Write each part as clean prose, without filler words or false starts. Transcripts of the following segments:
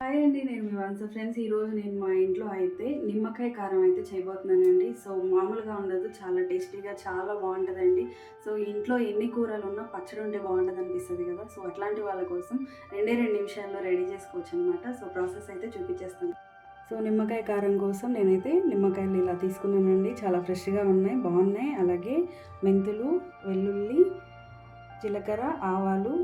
Hi అండి. నేను మీ వంశ ఫ్రెండ్స్. ఈరోజు నేను మా ఇంట్లో అయితే నిమ్మకాయ కారం అయితే చేయబోతున్నానండి. సో మామూలుగా ఉండదు, చాలా టేస్టీగా చాలా బాగుంటుందండి. సో ఇంట్లో ఎన్ని కూరలు ఉన్నా పచ్చడి ఉంటే బాగుంటుంది అనిపిస్తుంది కదా. సో అట్లాంటి వాళ్ళ కోసం 2 నిమిషాల్లో రెడీ చేసుకోవచ్చు అనమాట. సో ప్రాసెస్ అయితే చూపించేస్తాను. సో నిమ్మకాయ కారం కోసం నేనైతే నిమ్మకాయలు ఇలా తీసుకున్నానండి. చాలా ఫ్రెష్గా ఉన్నాయి, బాగున్నాయి. అలాగే మెంతులు, వెల్లుల్లి, జీలకర్ర, ఆవాలు.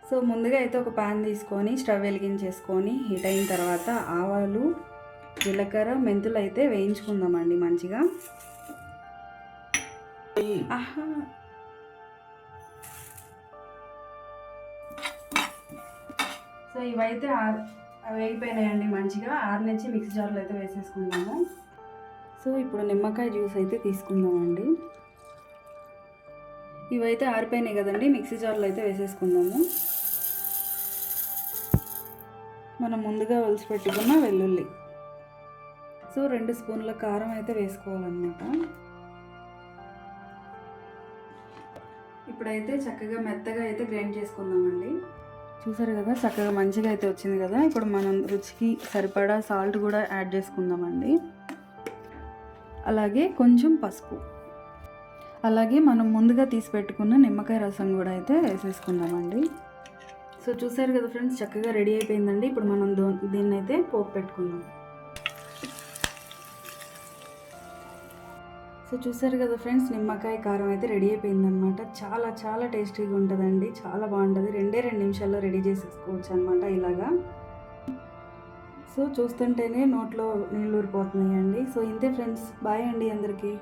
సో ముందుగా అయితే ఒక ప్యాన్ తీసుకొని స్టవ్ వెలిగించేసుకొని హీట్ అయిన తర్వాత ఆవాలు, జీలకర్ర, మెంతులు అయితే వేయించుకుందామండి మంచిగా. ఆహా, సో ఇవైతే వేగిపోయినాయండి మంచిగా. ఆరినించి మిక్సీ జార్లో అయితే వేసేసుకుందాము. సో ఇప్పుడు నిమ్మకాయ జ్యూస్ అయితే తీసుకుందామండి. ఇవైతే ఆరిపోయినాయి కదండి, మిక్సీ జార్లో అయితే వేసేసుకుందాము. మనం ముందుగా ఒలిసి పెట్టుకున్న వెల్లుల్లి, సో 2 స్పూన్ల కారం అయితే వేసుకోవాలన్నమాట. ఇప్పుడైతే చక్కగా మెత్తగా అయితే గ్రైండ్ చేసుకుందామండి. చూసారు కదా, చక్కగా మంచిగా అయితే వచ్చింది కదా. ఇప్పుడు మనం రుచికి సరిపడా సాల్ట్ కూడా యాడ్ చేసుకుందామండి. అలాగే కొంచెం పసుపు, అలాగే మనం ముందుగా తీసి పెట్టుకున్న నిమ్మకాయ రసం కూడా అయితే వేసేసుకుందామండి. సో చూసారు కదా ఫ్రెండ్స్, చక్కగా రెడీ అయిపోయిందండి. ఇప్పుడు మనం దీన్ని అయితే పోపు పెట్టుకుందాం. సో చూసారు కదా ఫ్రెండ్స్, నిమ్మకాయ కారం అయితే రెడీ అయిపోయిందనమాట. చాలా చాలా టేస్టీగా ఉంటుందండి, చాలా బాగుంటుంది. 2 నిమిషాల్లో రెడీ చేసేసుకోవచ్చు అనమాట ఇలాగా. సో చూస్తుంటేనే నోట్లో నీళ్ళు ఊరిపోతున్నాయండి. సో ఇంతే ఫ్రెండ్స్, బాయ్ అండి అందరికీ.